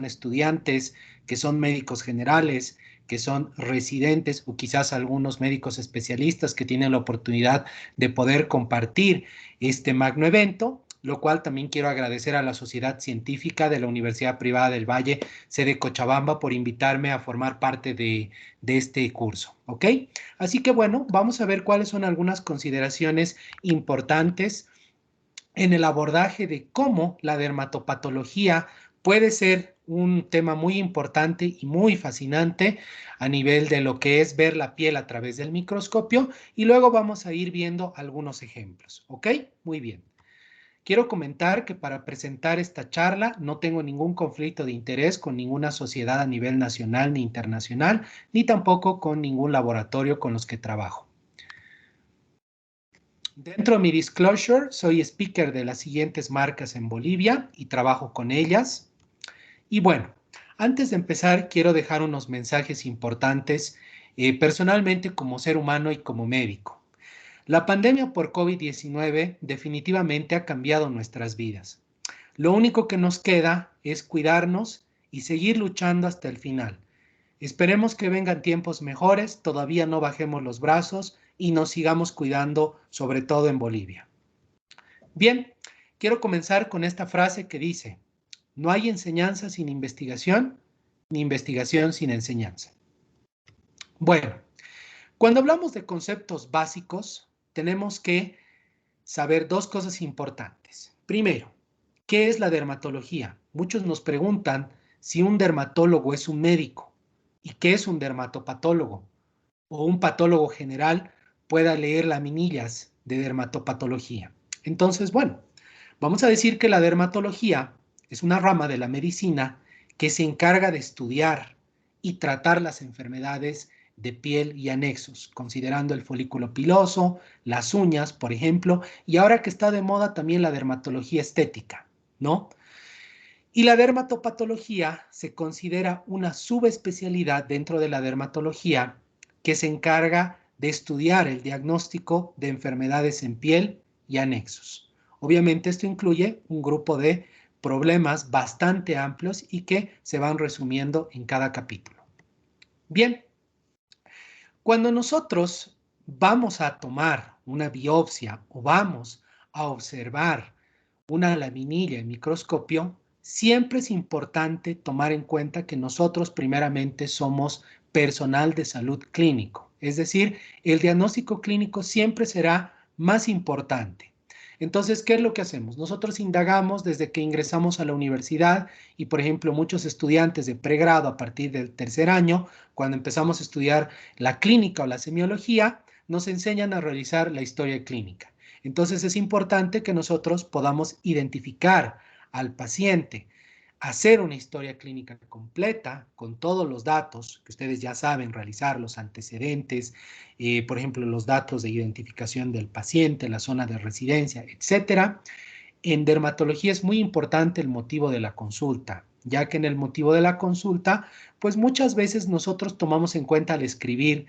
estudiantes, que son médicos generales, que son residentes o quizás algunos médicos especialistas que tienen la oportunidad de poder compartir este magno evento, lo cual también quiero agradecer a la Sociedad Científica de la Universidad Privada del Valle, sede Cochabamba, por invitarme a formar parte de este curso, ¿ok? Así que bueno, vamos a ver cuáles son algunas consideraciones importantes en el abordaje de cómo la dermatopatología puede ser un tema muy importante y muy fascinante a nivel de lo que es ver la piel a través del microscopio, y luego vamos a ir viendo algunos ejemplos, ¿ok? Muy bien. Quiero comentar que para presentar esta charla no tengo ningún conflicto de interés con ninguna sociedad a nivel nacional ni internacional, ni tampoco con ningún laboratorio con los que trabajo. Dentro de mi disclosure, soy speaker de las siguientes marcas en Bolivia y trabajo con ellas. Y bueno, antes de empezar, quiero dejar unos mensajes importantes personalmente como ser humano y como médico. La pandemia por COVID-19 definitivamente ha cambiado nuestras vidas. Lo único que nos queda es cuidarnos y seguir luchando hasta el final. Esperemos que vengan tiempos mejores, todavía no bajemos los brazos y nos sigamos cuidando, sobre todo en Bolivia. Bien, quiero comenzar con esta frase que dice: no hay enseñanza sin investigación, ni investigación sin enseñanza. Bueno, cuando hablamos de conceptos básicos, tenemos que saber dos cosas importantes. Primero, ¿qué es la dermatología? Muchos nos preguntan si un dermatólogo es un médico. ¿Y qué es un dermatopatólogo? O un patólogo general pueda leer laminillas de dermatopatología. Entonces, bueno, vamos a decir que la dermatología es una rama de la medicina que se encarga de estudiar y tratar las enfermedades de piel y anexos, considerando el folículo piloso, las uñas, por ejemplo, y ahora que está de moda también la dermatología estética, ¿no? Y la dermatopatología se considera una subespecialidad dentro de la dermatología que se encarga de estudiar el diagnóstico de enfermedades en piel y anexos. Obviamente esto incluye un grupo de problemas bastante amplios y que se van resumiendo en cada capítulo. Bien, cuando nosotros vamos a tomar una biopsia o vamos a observar una laminilla en microscopio, siempre es importante tomar en cuenta que nosotros primeramente somos personal de salud clínico. Es decir, el diagnóstico clínico siempre será más importante. Entonces, ¿qué es lo que hacemos? Nosotros indagamos desde que ingresamos a la universidad y, por ejemplo, muchos estudiantes de pregrado a partir del tercer año, cuando empezamos a estudiar la clínica o la semiología, nos enseñan a realizar la historia clínica. Entonces es importante que nosotros podamos identificar al paciente, hacer una historia clínica completa con todos los datos que ustedes ya saben realizar, los antecedentes, por ejemplo, los datos de identificación del paciente, la zona de residencia, etcétera. En dermatología es muy importante el motivo de la consulta, ya que en el motivo de la consulta, pues muchas veces nosotros tomamos en cuenta al escribir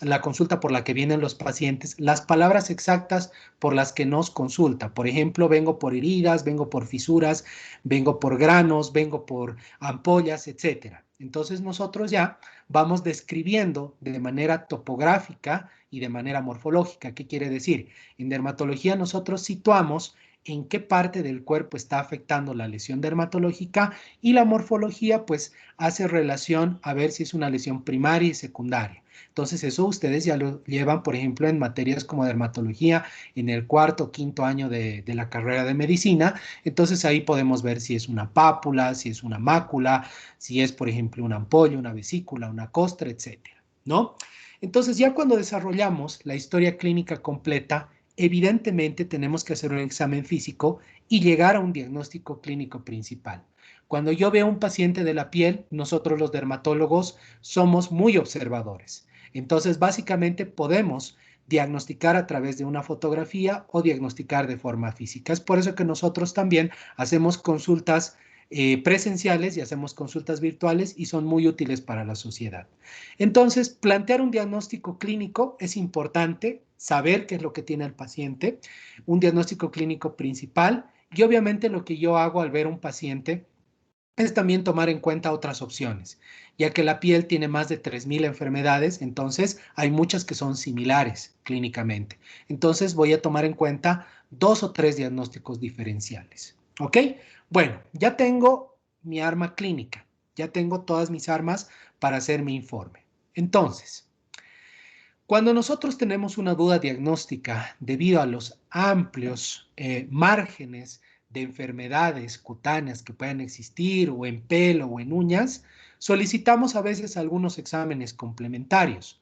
la consulta por la que vienen los pacientes, las palabras exactas por las que nos consulta. Por ejemplo, vengo por heridas, vengo por fisuras, vengo por granos, vengo por ampollas, etcétera. Entonces nosotros ya vamos describiendo de manera topográfica y de manera morfológica. ¿Qué quiere decir? En dermatología nosotros situamos en qué parte del cuerpo está afectando la lesión dermatológica, y la morfología pues hace relación a ver si es una lesión primaria y secundaria. Entonces eso ustedes ya lo llevan, por ejemplo, en materias como dermatología en el cuarto o quinto año de la carrera de medicina. Entonces ahí podemos ver si es una pápula, si es una mácula, si es, por ejemplo, una ampolla, una vesícula, una costra, etcétera, ¿no? Entonces ya cuando desarrollamos la historia clínica completa, evidentemente tenemos que hacer un examen físico y llegar a un diagnóstico clínico principal. Cuando yo veo a un paciente de la piel, nosotros los dermatólogos somos muy observadores. Entonces, básicamente podemos diagnosticar a través de una fotografía o diagnosticar de forma física. Es por eso que nosotros también hacemos consultas presenciales y hacemos consultas virtuales y son muy útiles para la sociedad. Entonces, plantear un diagnóstico clínico es importante, saber qué es lo que tiene el paciente, un diagnóstico clínico principal, y obviamente lo que yo hago al ver a un paciente es también tomar en cuenta otras opciones, ya que la piel tiene más de 3.000 enfermedades, entonces hay muchas que son similares clínicamente. Entonces voy a tomar en cuenta 2 o 3 diagnósticos diferenciales. ¿Ok? Bueno, ya tengo mi arma clínica, ya tengo todas mis armas para hacer mi informe. Entonces, cuando nosotros tenemos una duda diagnóstica debido a los amplios márgenes de enfermedades cutáneas que puedan existir o en pelo o en uñas, solicitamos a veces algunos exámenes complementarios.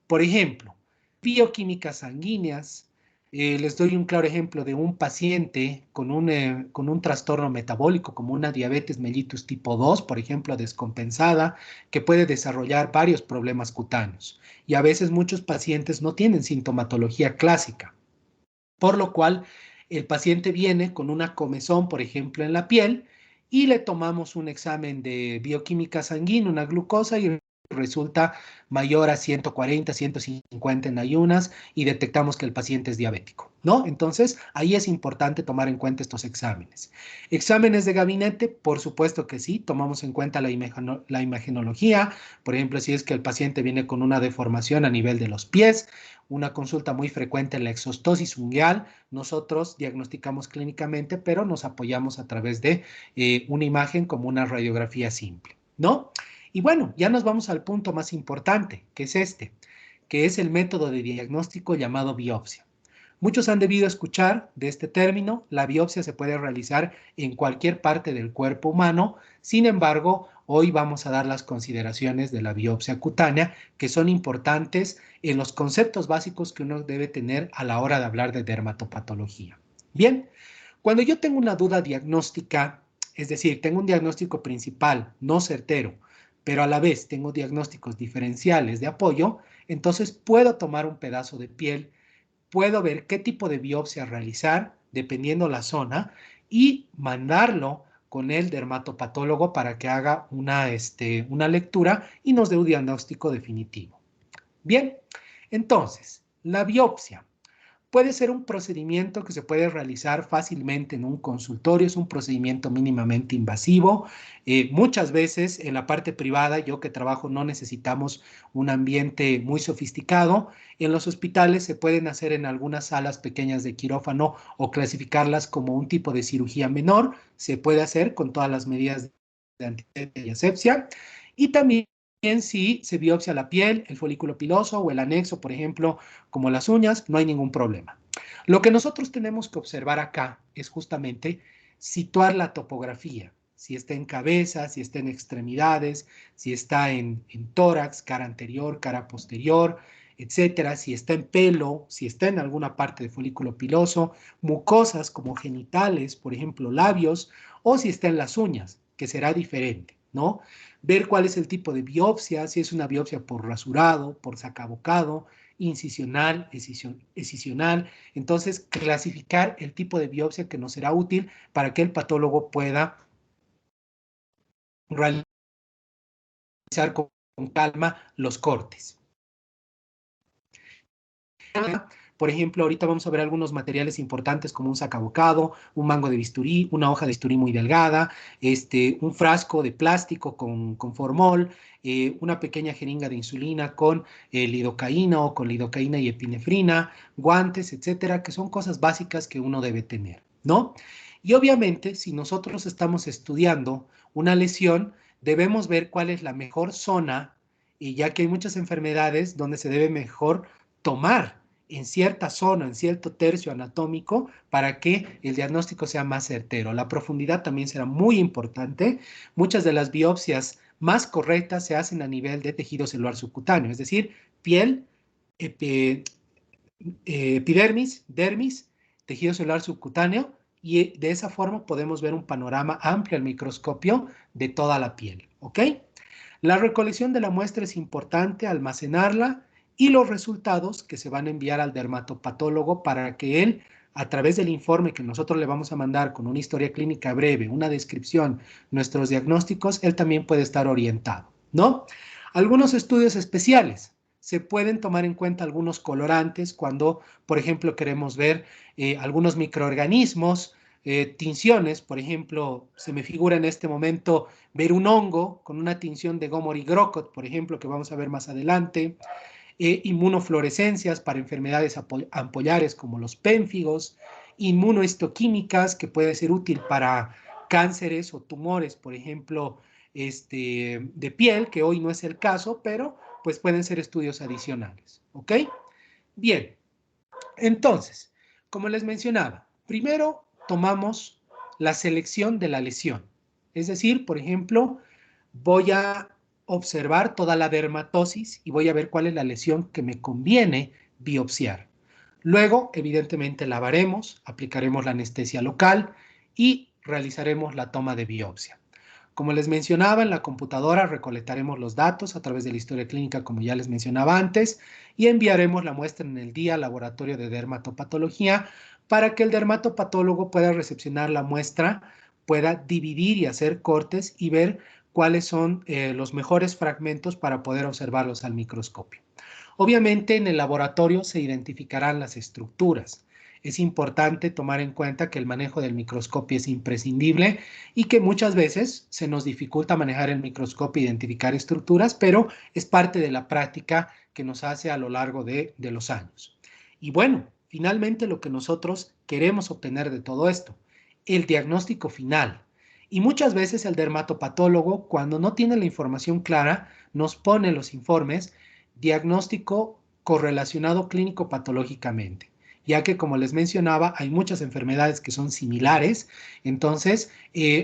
Por ejemplo, bioquímicas sanguíneas. Les doy un claro ejemplo de un paciente con un trastorno metabólico como una diabetes mellitus tipo 2, por ejemplo, descompensada, que puede desarrollar varios problemas cutáneos. Y a veces muchos pacientes no tienen sintomatología clásica, por lo cual el paciente viene con una comezón, por ejemplo, en la piel y le tomamos un examen de bioquímica sanguínea, una glucosa y resulta mayor a 140, 150 en ayunas y detectamos que el paciente es diabético, ¿no? Entonces, ahí es importante tomar en cuenta estos exámenes. Exámenes de gabinete, por supuesto que sí, tomamos en cuenta la imagenología, por ejemplo, si es que el paciente viene con una deformación a nivel de los pies, una consulta muy frecuente en la exostosis ungueal. Nosotros diagnosticamos clínicamente, pero nos apoyamos a través de una imagen como una radiografía simple, ¿no? Y bueno, ya nos vamos al punto más importante, que es este, que es el método de diagnóstico llamado biopsia. Muchos han debido escuchar de este término. La biopsia se puede realizar en cualquier parte del cuerpo humano. Sin embargo, hoy vamos a dar las consideraciones de la biopsia cutánea, que son importantes en los conceptos básicos que uno debe tener a la hora de hablar de dermatopatología. Bien, cuando yo tengo una duda diagnóstica, es decir, tengo un diagnóstico principal no certero, pero a la vez tengo diagnósticos diferenciales de apoyo, entonces puedo tomar un pedazo de piel, puedo ver qué tipo de biopsia realizar, dependiendo la zona, y mandarlo con el dermatopatólogo para que haga una lectura y nos dé un diagnóstico definitivo. Bien, entonces, la biopsia puede ser un procedimiento que se puede realizar fácilmente en un consultorio, es un procedimiento mínimamente invasivo. Muchas veces en la parte privada, yo que trabajo, no necesitamos un ambiente muy sofisticado. En los hospitales se pueden hacer en algunas salas pequeñas de quirófano o clasificarlas como un tipo de cirugía menor. Se puede hacer con todas las medidas de antisepsia y asepsia. Y también si se biopsia la piel, el folículo piloso o el anexo, por ejemplo, como las uñas, no hay ningún problema. Lo que nosotros tenemos que observar acá es justamente situar la topografía, si está en cabeza, si está en extremidades, si está en tórax, cara anterior, cara posterior, etcétera, si está en pelo, si está en alguna parte del folículo piloso, mucosas como genitales, por ejemplo, labios, o si está en las uñas, que será diferente, ¿no? Ver cuál es el tipo de biopsia, si es una biopsia por rasurado, por sacabocado, incisional, excisional. Entonces, clasificar el tipo de biopsia que nos será útil para que el patólogo pueda realizar con calma los cortes. Por ejemplo, ahorita vamos a ver algunos materiales importantes como un sacabocado, un mango de bisturí, una hoja de bisturí muy delgada, un frasco de plástico con formol, una pequeña jeringa de insulina con lidocaína o con lidocaína y epinefrina, guantes, etcétera, que son cosas básicas que uno debe tener, ¿no? Y obviamente, si nosotros estamos estudiando una lesión, debemos ver cuál es la mejor zona, y ya que hay muchas enfermedades donde se debe mejor tomar en cierta zona, en cierto tercio anatómico, para que el diagnóstico sea más certero. La profundidad también será muy importante. Muchas de las biopsias más correctas se hacen a nivel de tejido celular subcutáneo, es decir, piel, epidermis, dermis, tejido celular subcutáneo, y de esa forma podemos ver un panorama amplio al microscopio de toda la piel, ¿ok? La recolección de la muestra es importante, almacenarla y los resultados que se van a enviar al dermatopatólogo para que él, a través del informe que nosotros le vamos a mandar con una historia clínica breve, una descripción, nuestros diagnósticos, él también puede estar orientado, ¿no? Algunos estudios especiales. Se pueden tomar en cuenta algunos colorantes cuando, por ejemplo, queremos ver algunos microorganismos tinciones, por ejemplo, se me figura en este momento ver un hongo con una tinción de Gomori Grocott, por ejemplo, que vamos a ver más adelante, inmunofluorescencias para enfermedades ampollares como los pénfigos, inmunohistoquímicas, que puede ser útil para cánceres o tumores, por ejemplo, de piel, que hoy no es el caso, pero pues pueden ser estudios adicionales, ¿ok? Bien, entonces, como les mencionaba, primero tomamos la selección de la lesión. Es decir, por ejemplo, voy a observar toda la dermatosis y voy a ver cuál es la lesión que me conviene biopsiar. Luego, evidentemente, lavaremos, aplicaremos la anestesia local y realizaremos la toma de biopsia. Como les mencionaba, en la computadora recolectaremos los datos a través de la historia clínica, como ya les mencionaba antes, y enviaremos la muestra en el día al laboratorio de dermatopatología para que el dermatopatólogo pueda recepcionar la muestra, pueda dividir y hacer cortes y ver cuáles son los mejores fragmentos para poder observarlos al microscopio. Obviamente, en el laboratorio se identificarán las estructuras. Es importante tomar en cuenta que el manejo del microscopio es imprescindible y que muchas veces se nos dificulta manejar el microscopio e identificar estructuras, pero es parte de la práctica que nos hace a lo largo de los años. Y bueno, finalmente lo que nosotros queremos obtener de todo esto, el diagnóstico final. Y muchas veces el dermatopatólogo, cuando no tiene la información clara, nos pone los informes diagnóstico correlacionado clínico-patológicamente, ya que, como les mencionaba, hay muchas enfermedades que son similares, entonces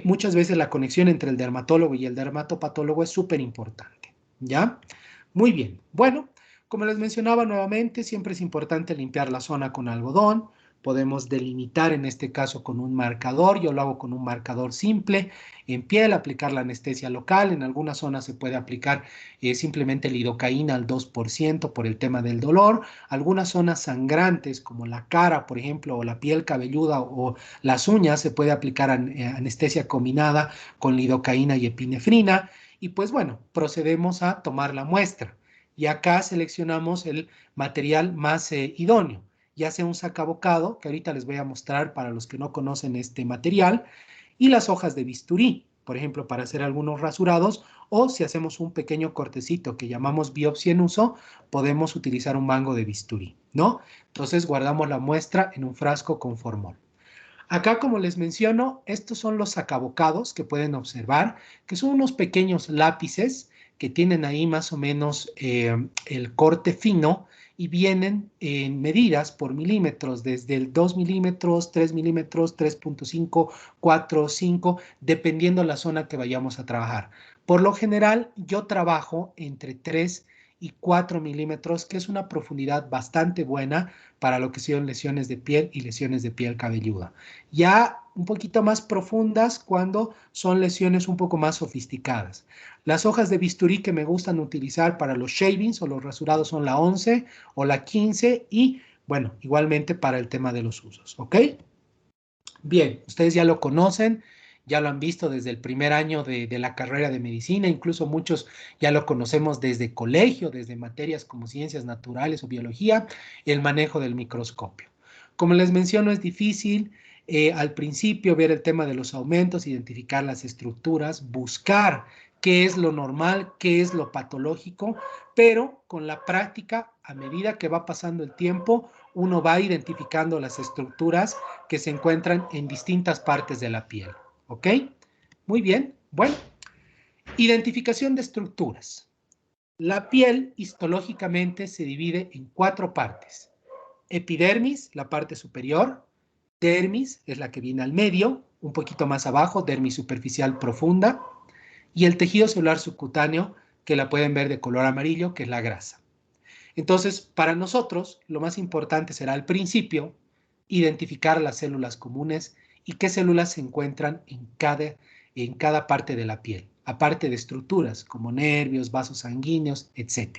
muchas veces la conexión entre el dermatólogo y el dermatopatólogo es súper importante, ¿ya? Muy bien, bueno, como les mencionaba nuevamente, siempre es importante limpiar la zona con algodón. Podemos delimitar en este caso con un marcador, yo lo hago con un marcador simple, en piel, aplicar la anestesia local, en algunas zonas se puede aplicar simplemente lidocaína al 2% por el tema del dolor, algunas zonas sangrantes como la cara, por ejemplo, o la piel cabelluda o las uñas, se puede aplicar anestesia combinada con lidocaína y epinefrina, y pues bueno, procedemos a tomar la muestra. Y acá seleccionamos el material más idóneo, ya sea un sacabocado, que ahorita les voy a mostrar para los que no conocen este material, y las hojas de bisturí, por ejemplo, para hacer algunos rasurados, o si hacemos un pequeño cortecito que llamamos biopsia en uso, podemos utilizar un mango de bisturí, ¿no? Entonces guardamos la muestra en un frasco con formol. Acá, como les menciono, estos son los sacabocados que pueden observar, que son unos pequeños lápices que tienen ahí más o menos el corte fino y vienen en medidas por milímetros, desde el 2 milímetros, 3 milímetros, 3.5, 4, 5, dependiendo la zona que vayamos a trabajar. Por lo general, yo trabajo entre 3 y 4 milímetros, que es una profundidad bastante buena para lo que son lesiones de piel y lesiones de piel cabelluda. Ya un poquito más profundas cuando son lesiones un poco más sofisticadas. Las hojas de bisturí que me gustan utilizar para los shavings o los rasurados son la 11 o la 15 y, bueno, igualmente para el tema de los usos, ¿ok? Bien, ustedes ya lo conocen, ya lo han visto desde el primer año de la carrera de medicina, incluso muchos ya lo conocemos desde colegio, desde materias como ciencias naturales o biología, el manejo del microscopio. Como les menciono, es difícil al principio ver el tema de los aumentos, identificar las estructuras, buscar qué es lo normal, qué es lo patológico, pero con la práctica, a medida que va pasando el tiempo, uno va identificando las estructuras que se encuentran en distintas partes de la piel. ¿Ok? Muy bien. Bueno, identificación de estructuras. La piel histológicamente se divide en 4 partes. Epidermis, la parte superior. Dermis, es la que viene al medio, un poquito más abajo, dermis superficial profunda. Y el tejido celular subcutáneo, que la pueden ver de color amarillo, que es la grasa. Entonces, para nosotros, lo más importante será al principio identificar las células comunes y qué células se encuentran en cada parte de la piel, aparte de estructuras como nervios, vasos sanguíneos, etc.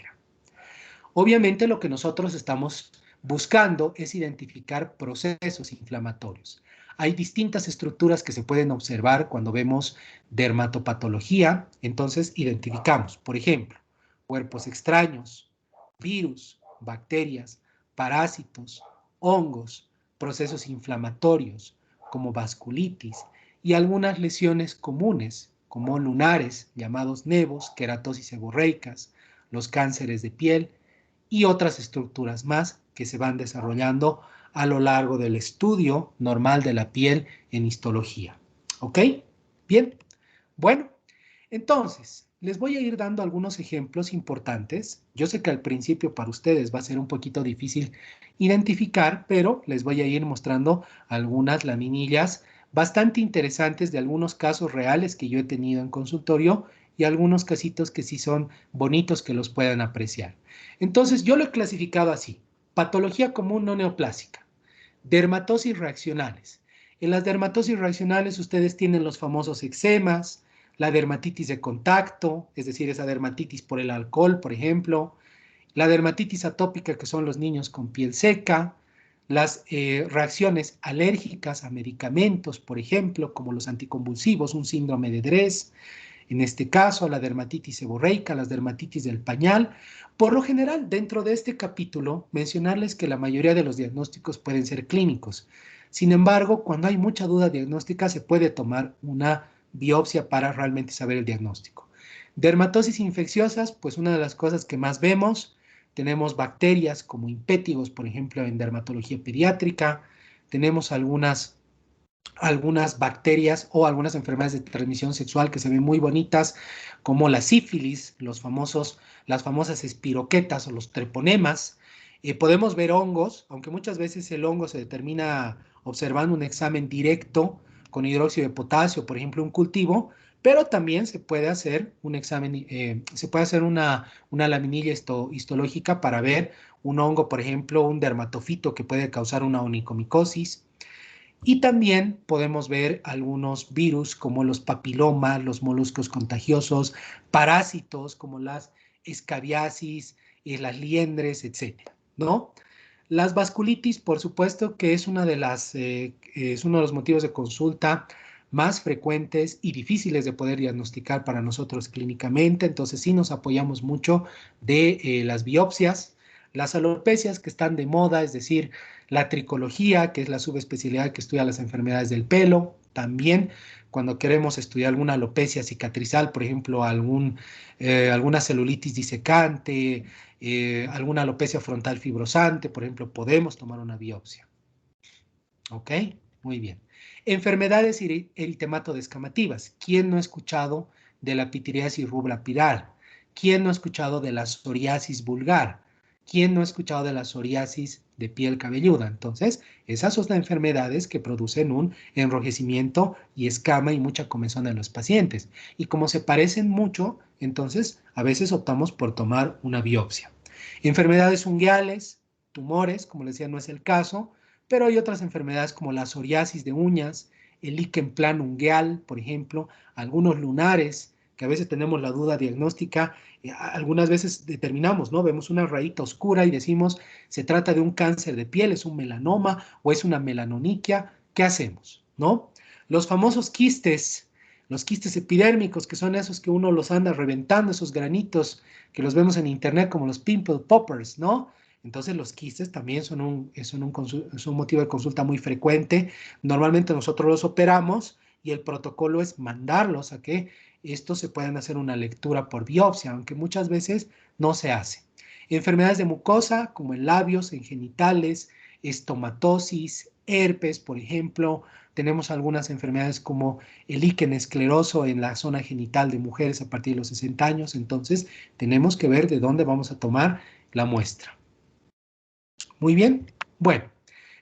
Obviamente, lo que nosotros estamos buscando es identificar procesos inflamatorios. Hay distintas estructuras que se pueden observar cuando vemos dermatopatología, entonces identificamos, por ejemplo, cuerpos extraños, virus, bacterias, parásitos, hongos, procesos inflamatorios, como vasculitis, y algunas lesiones comunes, como lunares, llamados nevos, queratosis seborreicas, los cánceres de piel y otras estructuras más que se van desarrollando a lo largo del estudio normal de la piel en histología. ¿Ok? Bien. Bueno, entonces, les voy a ir dando algunos ejemplos importantes. Yo sé que al principio para ustedes va a ser un poquito difícil identificar, pero les voy a ir mostrando algunas laminillas bastante interesantes de algunos casos reales que yo he tenido en consultorio y algunos casitos que sí son bonitos que los puedan apreciar. Entonces, yo lo he clasificado así: patología común no neoplásica, dermatosis reaccionales. En las dermatosis reaccionales ustedes tienen los famosos eczemas, la dermatitis de contacto, es decir, esa dermatitis por el alcohol, por ejemplo, la dermatitis atópica, que son los niños con piel seca, las reacciones alérgicas a medicamentos, por ejemplo, como los anticonvulsivos, un síndrome de Dres, en este caso la dermatitis seborreica, las dermatitis del pañal. Por lo general, dentro de este capítulo, mencionarles que la mayoría de los diagnósticos pueden ser clínicos. Sin embargo, cuando hay mucha duda diagnóstica, se puede tomar una biopsia para realmente saber el diagnóstico. Dermatosis infecciosas, pues una de las cosas que más vemos, tenemos bacterias como impétigos, por ejemplo, en dermatología pediátrica, tenemos algunas bacterias o algunas enfermedades de transmisión sexual que se ven muy bonitas, como la sífilis, las famosas espiroquetas o los treponemas. Podemos ver hongos, aunque muchas veces el hongo se determina observando un examen directo con hidróxido de potasio, por ejemplo, un cultivo, pero también se puede hacer un examen, se puede hacer una laminilla histológica para ver un hongo, por ejemplo, un dermatofito que puede causar una onicomicosis. Y también podemos ver algunos virus como los papilomas, los moluscos contagiosos, parásitos como las escabiasis, las liendres, etcétera, ¿no? Las vasculitis, por supuesto, que es es uno de los motivos de consulta más frecuentes y difíciles de poder diagnosticar para nosotros clínicamente. Entonces sí nos apoyamos mucho de las biopsias, las alopecias que están de moda, es decir, la tricología, que es la subespecialidad que estudia las enfermedades del pelo. También cuando queremos estudiar alguna alopecia cicatrizal, por ejemplo, alguna celulitis disecante, alguna alopecia frontal fibrosante, por ejemplo, podemos tomar una biopsia. ¿Ok? Muy bien. Enfermedades eritematodeescamativas. ¿Quién no ha escuchado de la pitiriasis rubra piral? ¿Quién no ha escuchado de la psoriasis vulgar? ¿Quién no ha escuchado de la psoriasis de piel cabelluda? Entonces, esas son las enfermedades que producen un enrojecimiento y escama y mucha comezón en los pacientes. Y como se parecen mucho, entonces a veces optamos por tomar una biopsia. Enfermedades unguiales, tumores, como les decía, no es el caso, pero hay otras enfermedades como la psoriasis de uñas, el líquen plano ungueal, por ejemplo, algunos lunares, que a veces tenemos la duda diagnóstica, algunas veces determinamos, ¿no? Vemos una rayita oscura y decimos, se trata de un cáncer de piel, es un melanoma o es una melanoniquia, ¿qué hacemos? ¿No? Los famosos quistes, los quistes epidérmicos, que son esos que uno los anda reventando, esos granitos que los vemos en internet como los pimple poppers, ¿no? Entonces los quistes también son un motivo de consulta muy frecuente. Normalmente nosotros los operamos y el protocolo es mandarlos a que estos se puedan hacer una lectura por biopsia, aunque muchas veces no se hace. Enfermedades de mucosa, como en labios, en genitales, estomatosis, herpes, por ejemplo. Tenemos algunas enfermedades como el líquen escleroso en la zona genital de mujeres a partir de los 60 años. Entonces, tenemos que ver de dónde vamos a tomar la muestra. Muy bien. Bueno,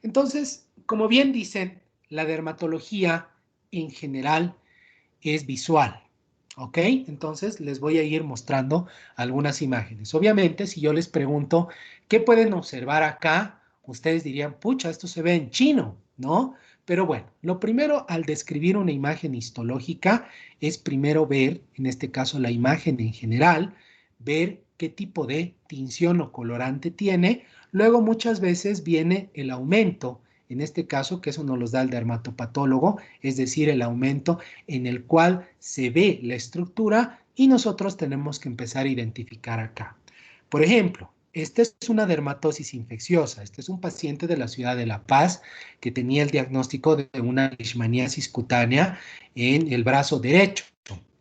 entonces, como bien dicen, la dermatología en general es visual. ¿Ok? Entonces les voy a ir mostrando algunas imágenes. Obviamente, si yo les pregunto, ¿qué pueden observar acá? Ustedes dirían, pucha, esto se ve en chino, ¿no? Pero bueno, lo primero al describir una imagen histológica es primero ver, en este caso la imagen en general, ver qué tipo de tinción o colorante tiene. Luego muchas veces viene el aumento, en este caso, que eso nos los da el dermatopatólogo, es decir, el aumento en el cual se ve la estructura y nosotros tenemos que empezar a identificar acá. Por ejemplo, esta es una dermatosis infecciosa. Este es un paciente de la ciudad de La Paz que tenía el diagnóstico de una leishmaniasis cutánea en el brazo derecho.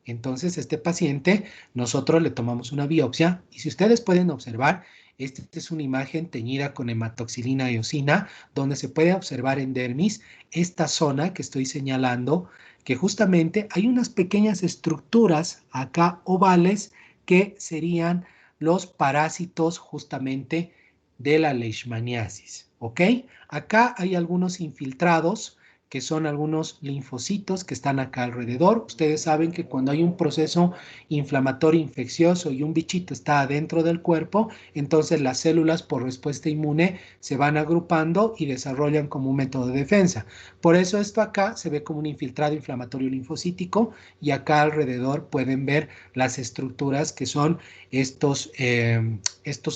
Entonces, este paciente, nosotros le tomamos una biopsia y si ustedes pueden observar, esta es una imagen teñida con hematoxilina y eosina, donde se puede observar en dermis esta zona que estoy señalando, que justamente hay unas pequeñas estructuras acá ovales que serían los parásitos justamente de la leishmaniasis, ¿ok? Acá hay algunos infiltrados que son algunos linfocitos que están acá alrededor. Ustedes saben que cuando hay un proceso inflamatorio infeccioso y un bichito está adentro del cuerpo, entonces las células por respuesta inmune se van agrupando y desarrollan como un método de defensa. Por eso esto acá se ve como un infiltrado inflamatorio linfocítico y acá alrededor pueden ver las estructuras que son estos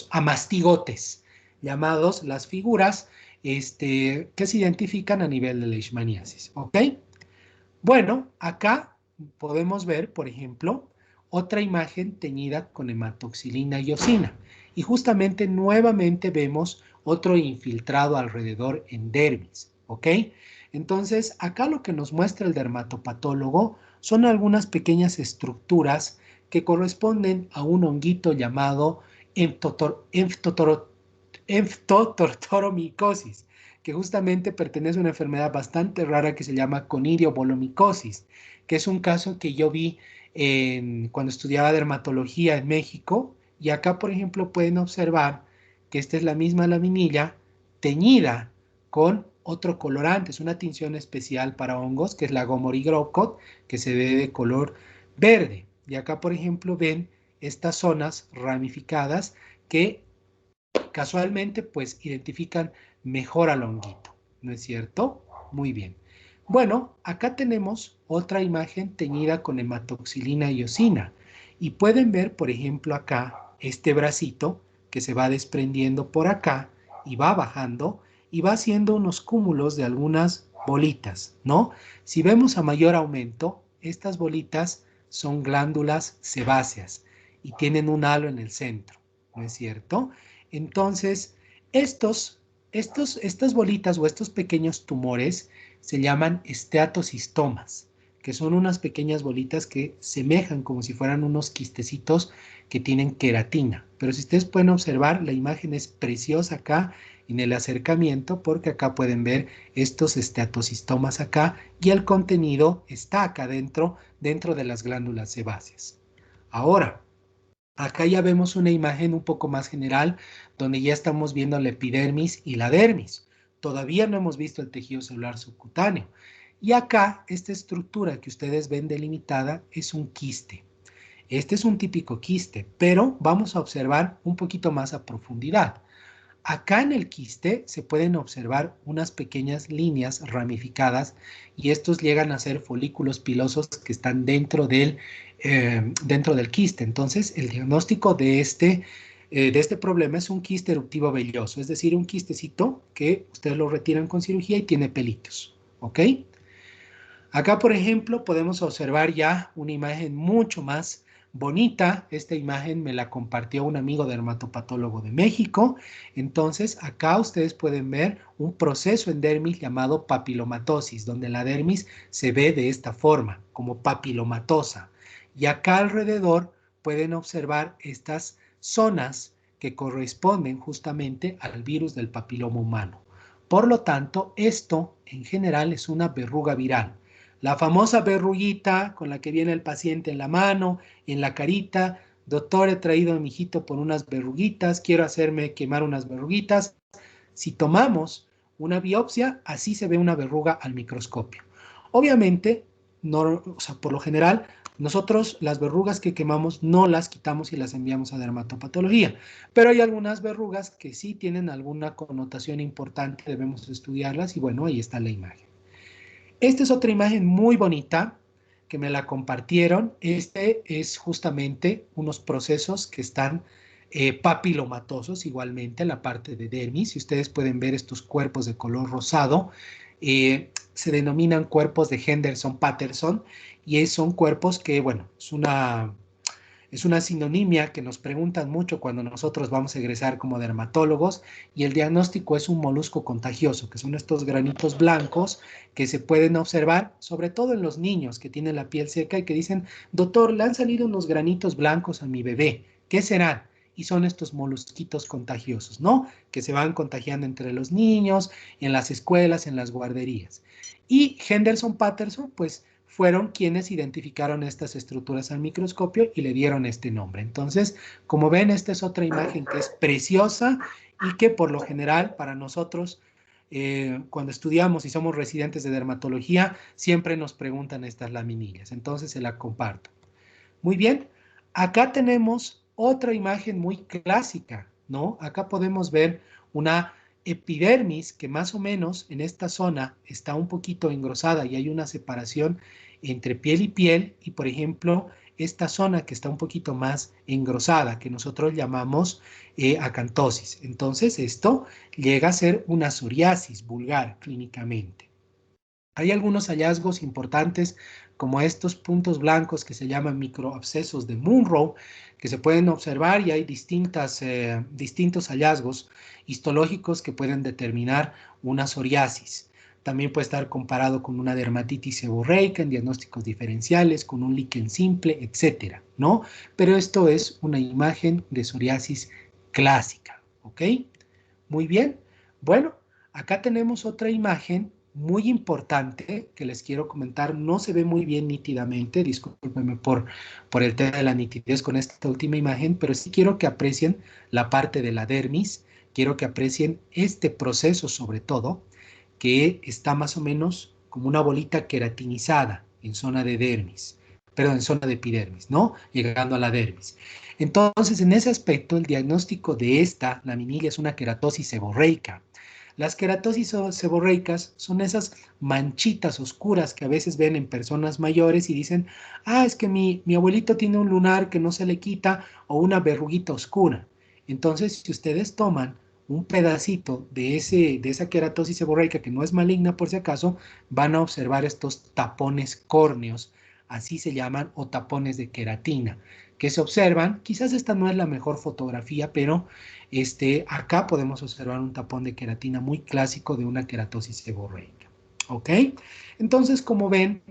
amastigotes llamados las figuras que se identifican a nivel de leishmaniasis, ¿ok? Bueno, acá podemos ver, por ejemplo, otra imagen teñida con hematoxilina y eosina. Y justamente nuevamente vemos otro infiltrado alrededor en dermis, ¿ok? Entonces, acá lo que nos muestra el dermatopatólogo son algunas pequeñas estructuras que corresponden a un honguito llamado enftotortomicosis, que justamente pertenece a una enfermedad bastante rara que se llama conidiobolomicosis, que es un caso que yo vi cuando estudiaba dermatología en México. Y acá, por ejemplo, pueden observar que esta es la misma laminilla teñida con otro colorante. Es una tinción especial para hongos, que es la Gomorrhizocot, que se ve de color verde. Y acá, por ejemplo, ven estas zonas ramificadas que casualmente pues identifican mejor al honguito, ¿no es cierto? Muy bien. Bueno, acá tenemos otra imagen teñida con hematoxilina y eosina y pueden ver, por ejemplo, acá este bracito que se va desprendiendo por acá y va bajando y va haciendo unos cúmulos de algunas bolitas, ¿no? Si vemos a mayor aumento, estas bolitas son glándulas sebáceas y tienen un halo en el centro, ¿no es cierto? Entonces, estas bolitas o estos pequeños tumores se llaman esteatocistomas, que son unas pequeñas bolitas que semejan como si fueran unos quistecitos que tienen queratina. Pero si ustedes pueden observar, la imagen es preciosa acá en el acercamiento porque acá pueden ver estos esteatocistomas acá y el contenido está acá dentro de las glándulas sebáceas. Ahora, acá ya vemos una imagen un poco más general donde ya estamos viendo la epidermis y la dermis. Todavía no hemos visto el tejido celular subcutáneo. Y acá, esta estructura que ustedes ven delimitada es un quiste. Este es un típico quiste, pero vamos a observar un poquito más a profundidad. Acá en el quiste se pueden observar unas pequeñas líneas ramificadas y estos llegan a ser folículos pilosos que están dentro del quiste. Entonces, el diagnóstico de este problema es un quiste eruptivo velloso, es decir, un quistecito que ustedes lo retiran con cirugía y tiene pelitos, ¿ok? Acá, por ejemplo, podemos observar ya una imagen mucho más bonita. Esta imagen me la compartió un amigo dermatopatólogo de México. Entonces, acá ustedes pueden ver un proceso en dermis llamado papilomatosis, donde la dermis se ve de esta forma, como papilomatosa. Y acá alrededor pueden observar estas zonas que corresponden justamente al virus del papiloma humano. Por lo tanto, esto en general es una verruga viral. La famosa verruguita con la que viene el paciente en la mano, en la carita. Doctor, he traído a mi hijito por unas verruguitas, quiero hacerme quemar unas verruguitas. Si tomamos una biopsia, así se ve una verruga al microscopio. Obviamente, no, o sea, por lo general, nosotros las verrugas que quemamos no las quitamos y las enviamos a dermatopatología, pero hay algunas verrugas que sí tienen alguna connotación importante, debemos estudiarlas y bueno, ahí está la imagen. Esta es otra imagen muy bonita que me la compartieron. Este es justamente unos procesos que están papilomatosos igualmente en la parte de dermis. Si ustedes pueden ver estos cuerpos de color rosado, se denominan cuerpos de Henderson-Patterson y son cuerpos que, bueno, Es una sinonimia que nos preguntan mucho cuando nosotros vamos a egresar como dermatólogos, y el diagnóstico es un molusco contagioso, que son estos granitos blancos que se pueden observar, sobre todo en los niños que tienen la piel seca y que dicen, doctor, le han salido unos granitos blancos a mi bebé, ¿qué serán? Y son estos molusquitos contagiosos, ¿no? Que se van contagiando entre los niños, en las escuelas, en las guarderías. Y Henderson Patterson, pues, fueron quienes identificaron estas estructuras al microscopio y le dieron este nombre. Entonces, como ven, esta es otra imagen que es preciosa y que por lo general para nosotros, cuando estudiamos y somos residentes de dermatología, siempre nos preguntan estas laminillas. Entonces, se la comparto. Muy bien, acá tenemos otra imagen muy clásica, ¿no? Acá podemos ver una epidermis que más o menos en esta zona está un poquito engrosada y hay una separación entre piel y piel y, por ejemplo, esta zona que está un poquito más engrosada, que nosotros llamamos acantosis. Entonces, esto llega a ser una psoriasis vulgar clínicamente. Hay algunos hallazgos importantes como estos puntos blancos que se llaman microabscesos de Munro, que se pueden observar y hay distintos hallazgos histológicos que pueden determinar una psoriasis. También puede estar comparado con una dermatitis seborreica en diagnósticos diferenciales, con un líquen simple, etcétera, ¿no? Pero esto es una imagen de psoriasis clásica, ¿ok? Muy bien. Bueno, acá tenemos otra imagen muy importante que les quiero comentar. No se ve muy bien nítidamente, discúlpenme por el tema de la nitidez con esta última imagen, pero sí quiero que aprecien la parte de la dermis, quiero que aprecien este proceso sobre todo, que está más o menos como una bolita queratinizada en zona de dermis, perdón, en zona de epidermis, ¿no? Llegando a la dermis. Entonces, en ese aspecto, el diagnóstico de esta laminilla es una queratosis seborreica. Las queratosis seborreicas son esas manchitas oscuras que a veces ven en personas mayores y dicen, ah, es que mi abuelito tiene un lunar que no se le quita o una verruguita oscura. Entonces, si ustedes toman un pedacito de esa queratosis seborreica que no es maligna por si acaso, van a observar estos tapones córneos, así se llaman, o tapones de queratina, que se observan. Quizás esta no es la mejor fotografía, pero acá podemos observar un tapón de queratina muy clásico de una queratosis seborreica. ¿Ok? Entonces, como ven,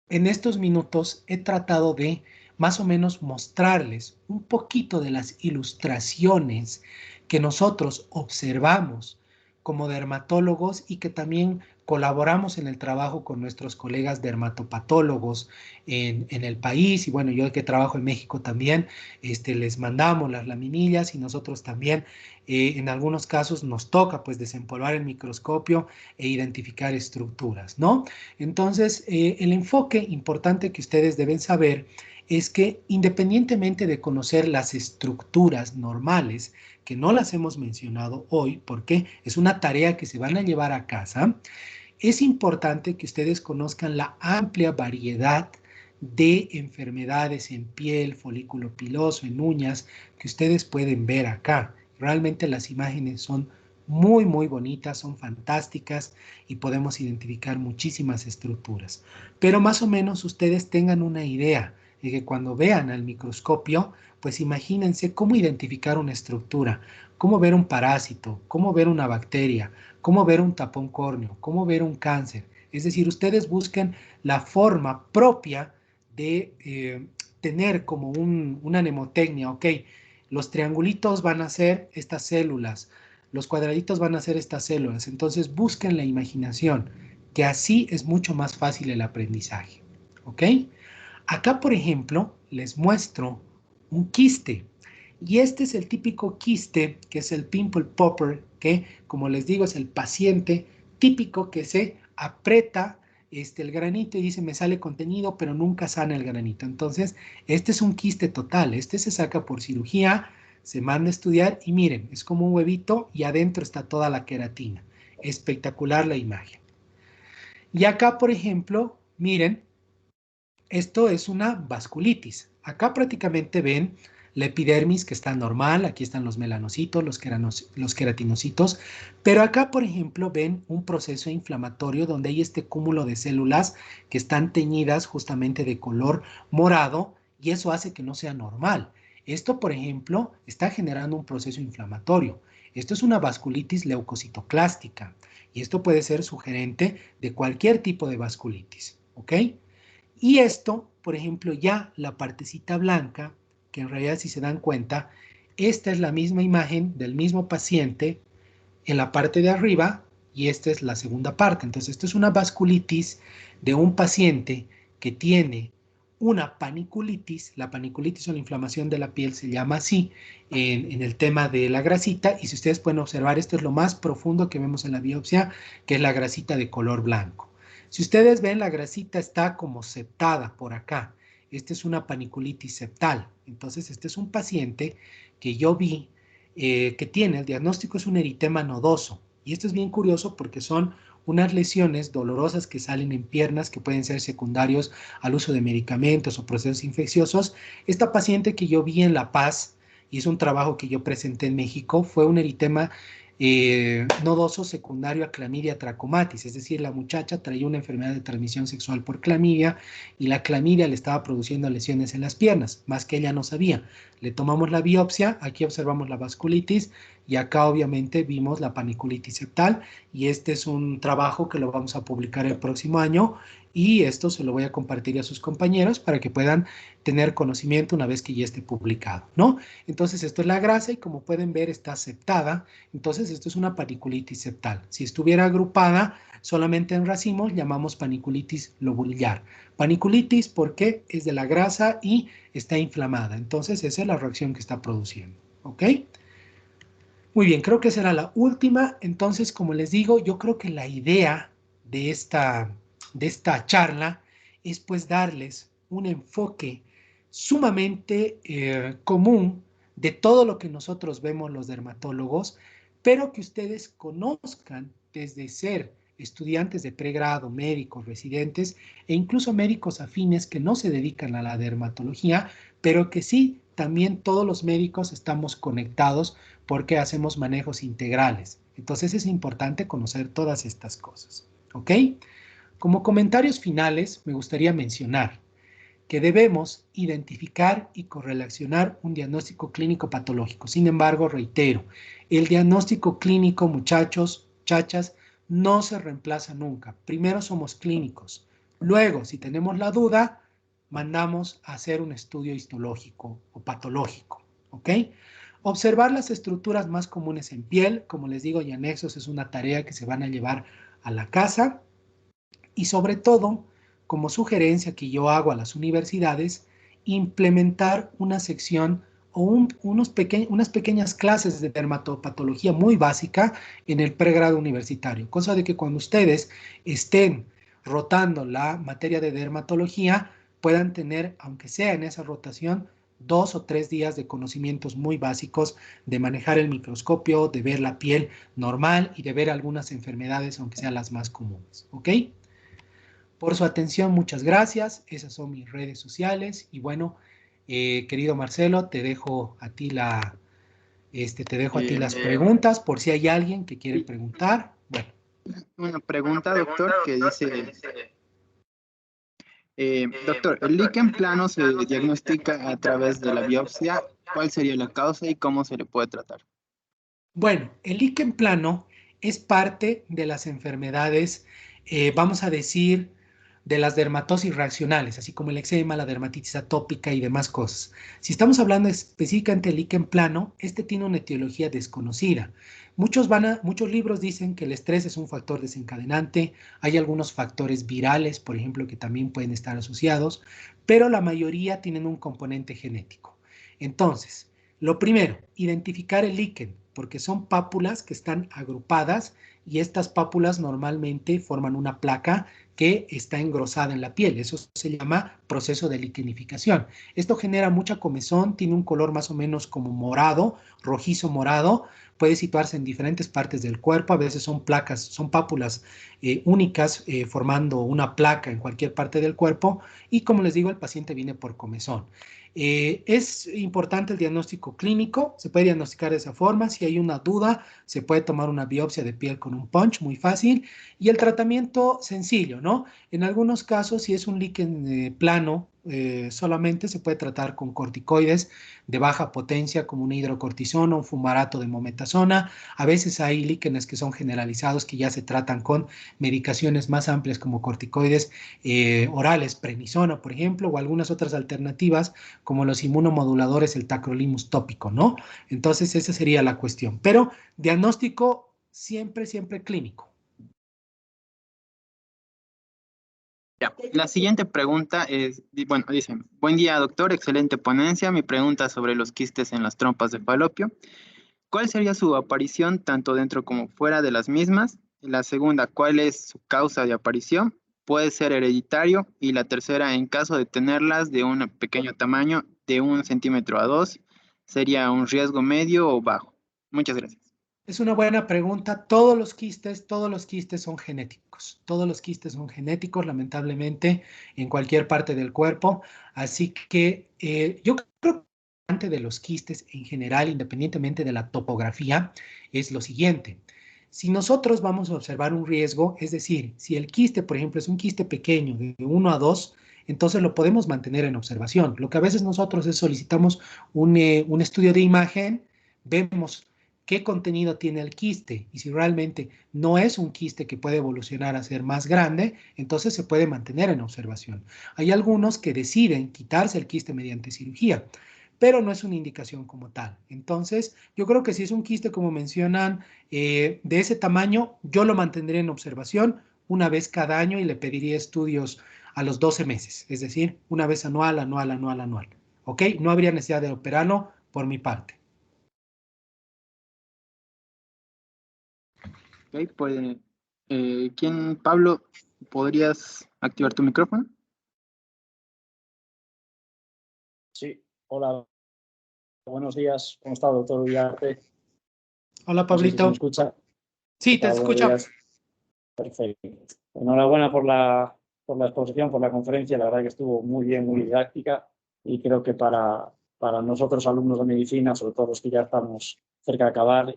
en estos minutos he tratado de más o menos mostrarles un poquito de las ilustraciones que nosotros observamos como dermatólogos y que también colaboramos en el trabajo con nuestros colegas dermatopatólogos en el país. Y bueno, yo que trabajo en México también, les mandamos las laminillas y nosotros también en algunos casos nos toca pues desempolvar el microscopio e identificar estructuras, ¿no? Entonces, el enfoque importante que ustedes deben saber es que independientemente de conocer las estructuras normales, que no las hemos mencionado hoy porque es una tarea que se van a llevar a casa, es importante que ustedes conozcan la amplia variedad de enfermedades en piel, folículo piloso, en uñas, que ustedes pueden ver acá. Realmente las imágenes son muy, muy bonitas, son fantásticas y podemos identificar muchísimas estructuras. Pero más o menos ustedes tengan una idea de que cuando vean al microscopio, pues imagínense cómo identificar una estructura, cómo ver un parásito, cómo ver una bacteria, cómo ver un tapón córneo, cómo ver un cáncer. Es decir, ustedes busquen la forma propia de tener como una mnemotecnia, ok, los triangulitos van a ser estas células, los cuadraditos van a ser estas células, entonces busquen la imaginación, que así es mucho más fácil el aprendizaje, ¿ok? Acá, por ejemplo, les muestro un quiste. Y este es el típico quiste, que es el pimple popper, que, como les digo, es el paciente típico que se aprieta el granito y dice, me sale contenido, pero nunca sana el granito. Entonces, este es un quiste total. Este se saca por cirugía, se manda a estudiar y miren, es como un huevito y adentro está toda la queratina. Espectacular la imagen. Y acá, por ejemplo, miren, esto es una vasculitis. Acá prácticamente ven la epidermis que está normal, aquí están los melanocitos, los queratinocitos, pero acá, por ejemplo, ven un proceso inflamatorio donde hay este cúmulo de células que están teñidas justamente de color morado y eso hace que no sea normal. Esto, por ejemplo, está generando un proceso inflamatorio. Esto es una vasculitis leucocitoclástica y esto puede ser sugerente de cualquier tipo de vasculitis, ¿ok? Y esto, por ejemplo, ya la partecita blanca, que en realidad si se dan cuenta, esta es la misma imagen del mismo paciente en la parte de arriba y esta es la segunda parte. Entonces, esto es una vasculitis de un paciente que tiene una paniculitis. La paniculitis o la inflamación de la piel se llama así en el tema de la grasita, y si ustedes pueden observar, esto es lo más profundo que vemos en la biopsia, que es la grasita de color blanco. Si ustedes ven, la grasita está como septada por acá. Esta es una paniculitis septal. Entonces, este es un paciente que yo vi que tiene, el diagnóstico es un eritema nodoso. Y esto es bien curioso porque son unas lesiones dolorosas que salen en piernas que pueden ser secundarios al uso de medicamentos o procesos infecciosos. Esta paciente que yo vi en La Paz, y es un trabajo que yo presenté en México, fue un eritema nodoso secundario a clamidia trachomatis, es decir, la muchacha traía una enfermedad de transmisión sexual por clamidia y la clamidia le estaba produciendo lesiones en las piernas, más que ella no sabía. Le tomamos la biopsia, aquí observamos la vasculitis y acá obviamente vimos la paniculitis septal, y este es un trabajo que lo vamos a publicar el próximo año y esto se lo voy a compartir a sus compañeros para que puedan tener conocimiento una vez que ya esté publicado, ¿no? Entonces esto es la grasa y como pueden ver está septada, entonces esto es una paniculitis septal. Si estuviera agrupada solamente en racimos, llamamos paniculitis lobular. Paniculitis porque es de la grasa y está inflamada, entonces esa es la reacción que está produciendo, ¿ok? Muy bien, creo que será la última. Entonces, como les digo, yo creo que la idea de esta charla es pues darles un enfoque sumamente común de todo lo que nosotros vemos los dermatólogos, pero que ustedes conozcan desde ser estudiantes de pregrado, médicos, residentes e incluso médicos afines que no se dedican a la dermatología, pero que sí, también todos los médicos estamos conectados porque hacemos manejos integrales. Entonces es importante conocer todas estas cosas, ¿ok? Como comentarios finales, me gustaría mencionar que debemos identificar y correlacionar un diagnóstico clínico patológico. Sin embargo, reitero, el diagnóstico clínico, muchachos, chachas, no se reemplaza nunca. Primero somos clínicos. Luego, si tenemos la duda, mandamos a hacer un estudio histológico o patológico, ¿ok? Observar las estructuras más comunes en piel, como les digo, y anexos, es una tarea que se van a llevar a la casa. Y sobre todo, como sugerencia que yo hago a las universidades, implementar una sección o unas pequeñas clases de dermatopatología muy básica en el pregrado universitario, cosa de que cuando ustedes estén rotando la materia de dermatología, puedan tener, aunque sea en esa rotación, 2 o 3 días de conocimientos muy básicos de manejar el microscopio, de ver la piel normal y de ver algunas enfermedades, aunque sean las más comunes, ¿ok? Por su atención, muchas gracias. Esas son mis redes sociales. Y bueno, querido Marcelo, te dejo a ti las preguntas por si hay alguien que quiere Y preguntar. Bueno, una pregunta, doctor, que dice, doctor, ¿el líquen plano se diagnostica a través de la biopsia? ¿Cuál sería la causa y cómo se le puede tratar? bueno, el líquen plano es parte de las enfermedades, vamos a decir, de las dermatosis reaccionales, así como el eczema, la dermatitis atópica y demás cosas. Si estamos hablando específicamente del líquen plano, este tiene una etiología desconocida. Muchos libros dicen que el estrés es un factor desencadenante, hay algunos factores virales, por ejemplo, que también pueden estar asociados, pero la mayoría tienen un componente genético. Entonces, lo primero, identificar el líquen, porque son pápulas que están agrupadas y estas pápulas normalmente forman una placa que está engrosada en la piel. Eso se llama proceso de liquenificación. Esto genera mucha comezón, tiene un color más o menos como morado, rojizo morado, puede situarse en diferentes partes del cuerpo, a veces son placas, son pápulas únicas formando una placa en cualquier parte del cuerpo y como les digo, el paciente viene por comezón. Es importante el diagnóstico clínico, se puede diagnosticar de esa forma, si hay una duda, se puede tomar una biopsia de piel con un punch, muy fácil, y el tratamiento sencillo, ¿no? En algunos casos, si es un líquen plano, solamente se puede tratar con corticoides de baja potencia como una hidrocortisona, un fumarato de mometasona. A veces hay líquenes que son generalizados que ya se tratan con medicaciones más amplias como corticoides orales, prednisona, por ejemplo, o algunas otras alternativas como los inmunomoduladores, el tacrolimus tópico, ¿no? Entonces, esa sería la cuestión. Pero diagnóstico siempre, siempre clínico. Ya. La siguiente pregunta es, bueno, dice, buen día, doctor, excelente ponencia. Mi pregunta es sobre los quistes en las trompas de falopio. ¿Cuál sería su aparición tanto dentro como fuera de las mismas? La segunda, ¿cuál es su causa de aparición? Puede ser hereditario. Y la tercera, en caso de tenerlas de un pequeño tamaño, de 1 centímetro a 2, ¿sería un riesgo medio o bajo? Muchas gracias. Es una buena pregunta. Todos los quistes son genéticos. Todos los quistes son genéticos, lamentablemente, en cualquier parte del cuerpo. Así que yo creo que lo importante de los quistes en general, independientemente de la topografía, es lo siguiente. Si nosotros vamos a observar un riesgo, es decir, si el quiste, por ejemplo, es un quiste pequeño de 1 a 2, entonces lo podemos mantener en observación. Lo que a veces nosotros es solicitamos un estudio de imagen, vemos qué contenido tiene el quiste y si realmente no es un quiste que puede evolucionar a ser más grande, entonces se puede mantener en observación. Hay algunos que deciden quitarse el quiste mediante cirugía, pero no es una indicación como tal. Entonces, yo creo que si es un quiste, como mencionan, de ese tamaño, yo lo mantendré en observación una vez cada año y le pediría estudios a los 12 meses, es decir, una vez anual, anual, anual, anual. ¿Ok? No habría necesidad de operarlo por mi parte. Ok, pues, Pablo, ¿podrías activar tu micrófono? Sí, hola, buenos días. ¿Cómo está, doctor Uriarte? Hola, No sé si se me Pablito. escucha. Sí, ¿Qué te tal? Buenos escucho. días. Perfecto. Enhorabuena por la exposición, por la conferencia. La verdad que estuvo muy bien, muy didáctica y creo que para nosotros, alumnos de medicina, sobre todo los que ya estamos cerca de acabar,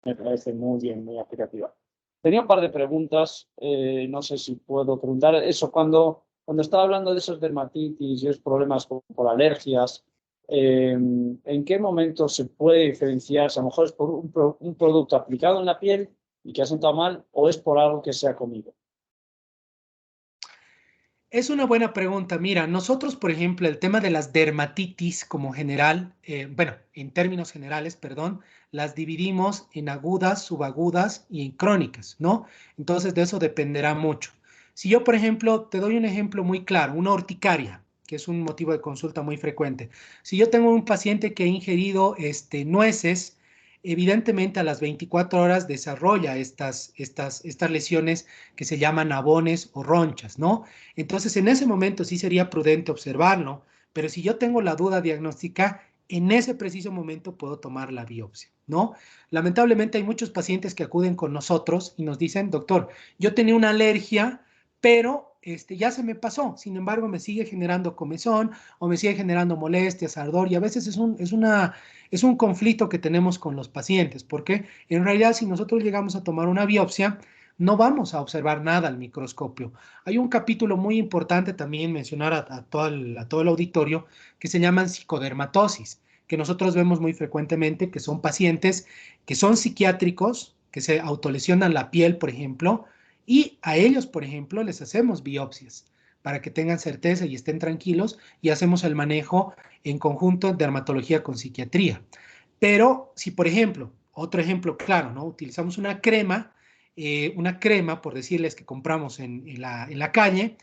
me parece muy bien, muy aplicativa. Tenía un par de preguntas, no sé si puedo preguntar eso. Cuando estaba hablando de esos dermatitis y esos problemas por alergias, ¿en qué momento se puede diferenciar? Si a lo mejor es por un producto aplicado en la piel y que ha sentado mal, o es por algo que se ha comido. Es una buena pregunta. Mira, nosotros, por ejemplo, el tema de las dermatitis como general, bueno, en términos generales, perdón, las dividimos en agudas, subagudas y en crónicas, ¿no? Entonces, de eso dependerá mucho. Si yo, por ejemplo, te doy un ejemplo muy claro, una urticaria, que es un motivo de consulta muy frecuente. Si yo tengo un paciente que ha ingerido nueces, evidentemente a las 24 horas desarrolla estas lesiones que se llaman abones o ronchas, ¿no? Entonces, en ese momento sí sería prudente observarlo, pero si yo tengo la duda diagnóstica, en ese preciso momento puedo tomar la biopsia, ¿no? Lamentablemente hay muchos pacientes que acuden con nosotros y nos dicen, doctor, yo tenía una alergia, pero ya se me pasó, sin embargo me sigue generando comezón o me sigue generando molestias, ardor y a veces es un conflicto que tenemos con los pacientes, porque en realidad si nosotros llegamos a tomar una biopsia, no vamos a observar nada al microscopio. Hay un capítulo muy importante también mencionar a todo el auditorio que se llaman psicodermatosis, que nosotros vemos muy frecuentemente, que son pacientes que son psiquiátricos, que se autolesionan la piel, por ejemplo, y a ellos, por ejemplo, les hacemos biopsias para que tengan certeza y estén tranquilos y hacemos el manejo en conjunto de dermatología con psiquiatría. Pero si, por ejemplo, otro ejemplo claro, ¿no? Utilizamos una crema, por decirles que compramos en la calle,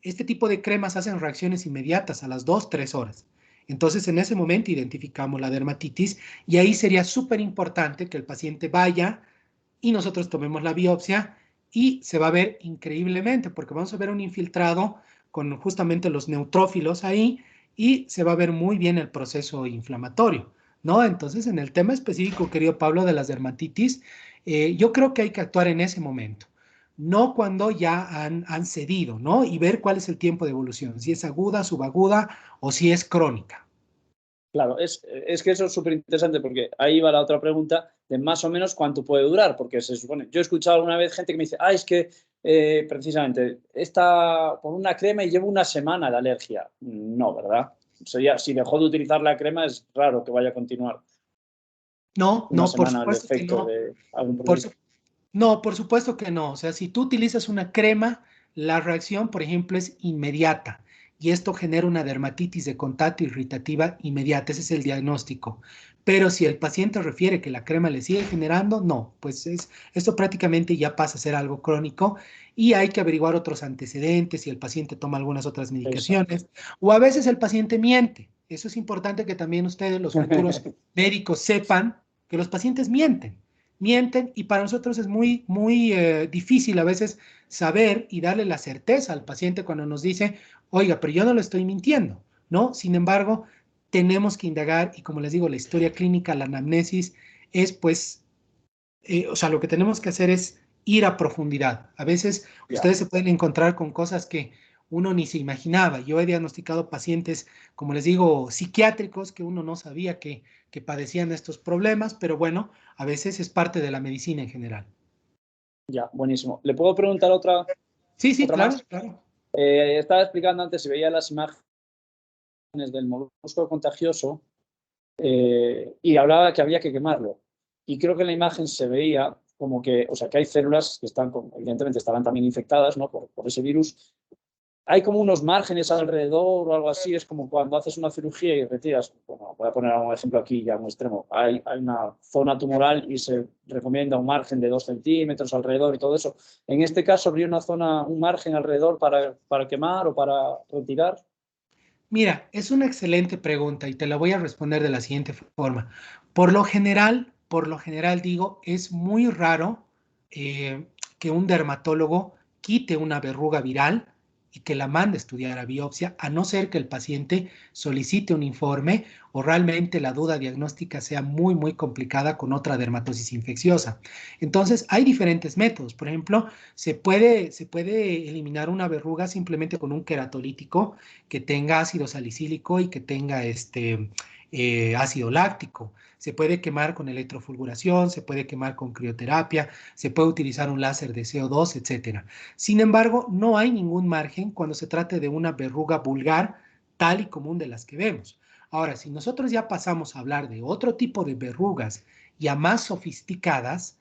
este tipo de cremas hacen reacciones inmediatas a las 2, 3 horas. Entonces, en ese momento identificamos la dermatitis y ahí sería súper importante que el paciente vaya y nosotros tomemos la biopsia y se va a ver increíblemente porque vamos a ver un infiltrado con justamente los neutrófilos ahí y se va a ver muy bien el proceso inflamatorio, ¿no? Entonces, en el tema específico, querido Pablo, de las dermatitis, yo creo que hay que actuar en ese momento, no cuando ya han cedido, ¿no? Y ver cuál es el tiempo de evolución, si es aguda, subaguda o si es crónica. Claro, es que eso es súper interesante porque ahí va la otra pregunta de más o menos cuánto puede durar, porque se supone, yo he escuchado alguna vez gente que me dice, es que precisamente, por una crema y llevo una semana de alergia. No, ¿verdad? Sería, si dejó de utilizar la crema, es raro que vaya a continuar No, una no, por semana el supuesto que efecto no. de algún Por, producto. No, por supuesto que no. O sea, si tú utilizas una crema, la reacción, por ejemplo, es inmediata y esto genera una dermatitis de contacto irritativa inmediata. Ese es el diagnóstico. Pero si el paciente refiere que la crema le sigue generando, no, pues esto prácticamente ya pasa a ser algo crónico y hay que averiguar otros antecedentes si el paciente toma algunas otras Exacto. medicaciones o a veces el paciente miente. Eso es importante que también ustedes, los futuros médicos, sepan que los pacientes mienten y para nosotros es muy difícil a veces saber y darle la certeza al paciente cuando nos dice, oiga, pero yo no lo estoy mintiendo, ¿no? Sin embargo, tenemos que indagar y como les digo, la historia clínica, la anamnesis es pues, o sea, lo que tenemos que hacer es ir a profundidad. A veces Ya. ustedes se pueden encontrar con cosas que uno ni se imaginaba. Yo he diagnosticado pacientes, como les digo, psiquiátricos que uno no sabía que padecían estos problemas, pero bueno, a veces es parte de la medicina en general. Ya, buenísimo. ¿Le puedo preguntar Sí, sí, otra claro, más? claro. Estaba explicando antes, si veía las imágenes del molusco contagioso y hablaba que había que quemarlo. Y creo que en la imagen se veía como que, o sea, que hay células que están, evidentemente, estarán también infectadas, ¿no? por ese virus. Hay como unos márgenes alrededor o algo así, es como cuando haces una cirugía y retiras, bueno, voy a poner un ejemplo aquí ya un extremo, hay una zona tumoral y se recomienda un margen de 2 centímetros alrededor y todo eso. En este caso, ¿habría una zona, un margen alrededor para quemar o para retirar? Mira, es una excelente pregunta y te la voy a responder de la siguiente forma. Por lo general digo, es muy raro que un dermatólogo quite una verruga viral y que la mande a estudiar a biopsia, a no ser que el paciente solicite un informe o realmente la duda diagnóstica sea muy complicada con otra dermatosis infecciosa. Entonces, hay diferentes métodos. Por ejemplo, se puede eliminar una verruga simplemente con un queratolítico que tenga ácido salicílico y que tenga ácido láctico. Se puede quemar con electrofulguración, se puede quemar con crioterapia, se puede utilizar un láser de CO2, etcétera. Sin embargo, no hay ningún margen cuando se trate de una verruga vulgar tal y común de las que vemos. Ahora, si nosotros ya pasamos a hablar de otro tipo de verrugas ya más sofisticadas,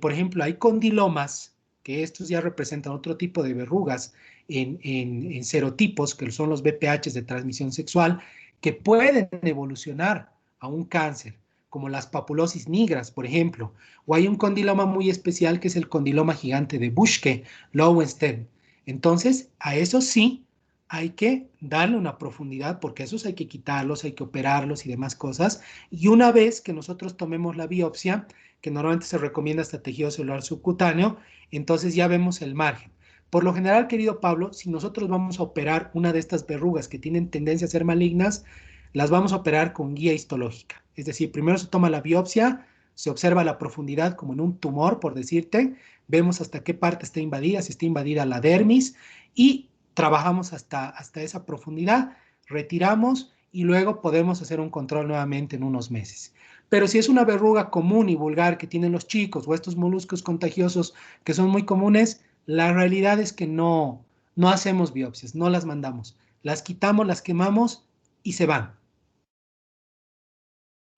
por ejemplo, hay condilomas, que estos ya representan otro tipo de verrugas en serotipos, que son los BPH de transmisión sexual, que pueden evolucionar a un cáncer, como las papulosis nigras, por ejemplo, o hay un condiloma muy especial que es el condiloma gigante de Buschke, Lowenstein. Entonces, a eso sí hay que darle una profundidad porque esos hay que quitarlos, hay que operarlos y demás cosas. Y una vez que nosotros tomemos la biopsia, que normalmente se recomienda hasta tejido celular subcutáneo, entonces ya vemos el margen. Por lo general, querido Pablo, si nosotros vamos a operar una de estas verrugas que tienen tendencia a ser malignas, las vamos a operar con guía histológica. Es decir, primero se toma la biopsia, se observa la profundidad como en un tumor, por decirte, vemos hasta qué parte está invadida, si está invadida la dermis y trabajamos hasta esa profundidad, retiramos y luego podemos hacer un control nuevamente en unos meses. Pero si es una verruga común y vulgar que tienen los chicos o estos moluscos contagiosos que son muy comunes, la realidad es que no hacemos biopsias, no las mandamos. Las quitamos, las quemamos y se van.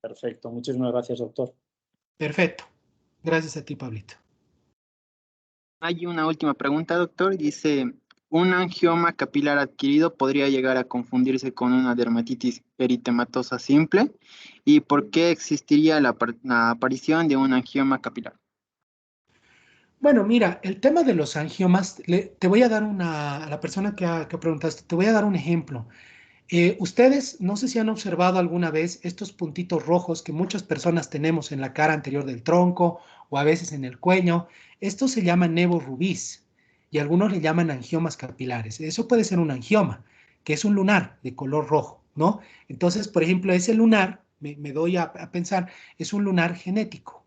Perfecto, muchísimas gracias, doctor. Perfecto. Gracias a ti, Pablito. Hay una última pregunta, doctor. Dice, ¿un angioma capilar adquirido podría llegar a confundirse con una dermatitis eritematosa simple? ¿Y por qué existiría la aparición de un angioma capilar? Bueno, mira, el tema de los angiomas, te voy a dar a la persona que preguntaste, te voy a dar un ejemplo. Ustedes, no sé si han observado alguna vez estos puntitos rojos que muchas personas tenemos en la cara anterior del tronco o a veces en el cuello. Estos se llaman nevorubis y algunos le llaman angiomas capilares. Eso puede ser un angioma, que es un lunar de color rojo, ¿no? Entonces, por ejemplo, ese lunar, me doy a pensar, es un lunar genético.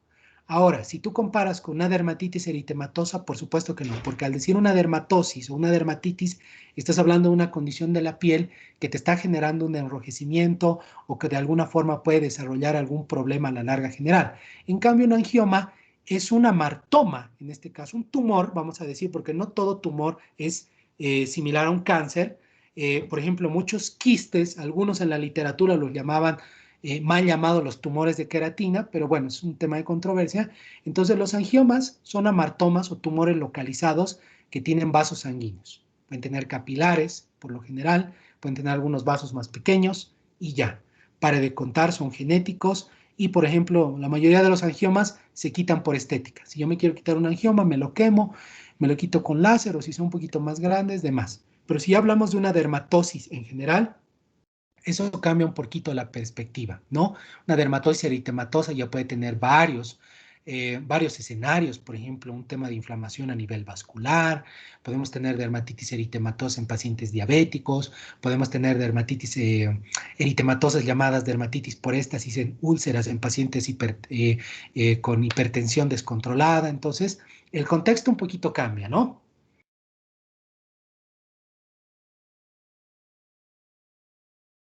Ahora, si tú comparas con una dermatitis eritematosa, por supuesto que no, porque al decir una dermatosis o una dermatitis, estás hablando de una condición de la piel que te está generando un enrojecimiento o que de alguna forma puede desarrollar algún problema a la larga general. En cambio, un angioma es un amartoma, en este caso, un tumor, vamos a decir, porque no todo tumor es similar a un cáncer. Por ejemplo, muchos quistes, algunos en la literatura los llamaban mal llamados los tumores de queratina, pero bueno, es un tema de controversia. Entonces, los angiomas son amartomas o tumores localizados que tienen vasos sanguíneos. Pueden tener capilares, por lo general, pueden tener algunos vasos más pequeños y ya. Pare de contar, son genéticos y, por ejemplo, la mayoría de los angiomas se quitan por estética. Si yo me quiero quitar un angioma, me lo quemo, me lo quito con láser o si son un poquito más grandes, demás. Pero si hablamos de una dermatosis en general, eso cambia un poquito la perspectiva, ¿no? Una dermatosis eritematosa ya puede tener varios escenarios, por ejemplo, un tema de inflamación a nivel vascular, podemos tener dermatitis eritematosa en pacientes diabéticos, podemos tener dermatitis eritematosas llamadas dermatitis por éstasis en úlceras en pacientes con hipertensión descontrolada, entonces el contexto un poquito cambia, ¿no?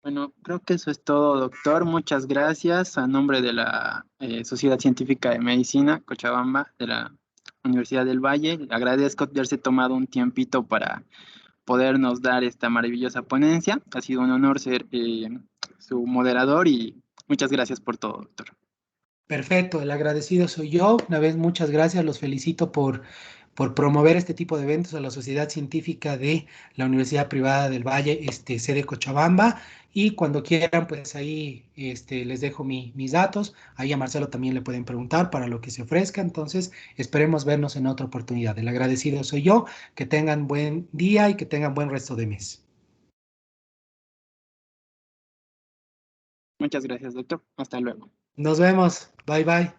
Bueno, creo que eso es todo, doctor. Muchas gracias. A nombre de la Sociedad Científica de Medicina, Cochabamba, de la Universidad del Valle, le agradezco haberse tomado un tiempito para podernos dar esta maravillosa ponencia. Ha sido un honor ser su moderador y muchas gracias por todo, doctor. Perfecto, el agradecido soy yo. Una vez muchas gracias, los felicito por promover este tipo de eventos a la Sociedad Científica de la Universidad Privada del Valle, sede Cochabamba. Y cuando quieran, pues ahí les dejo mis datos. Ahí a Marcelo también le pueden preguntar para lo que se ofrezca. Entonces, esperemos vernos en otra oportunidad. El agradecido soy yo. Que tengan buen día y que tengan buen resto de mes. Muchas gracias, doctor. Hasta luego. Nos vemos. Bye, bye.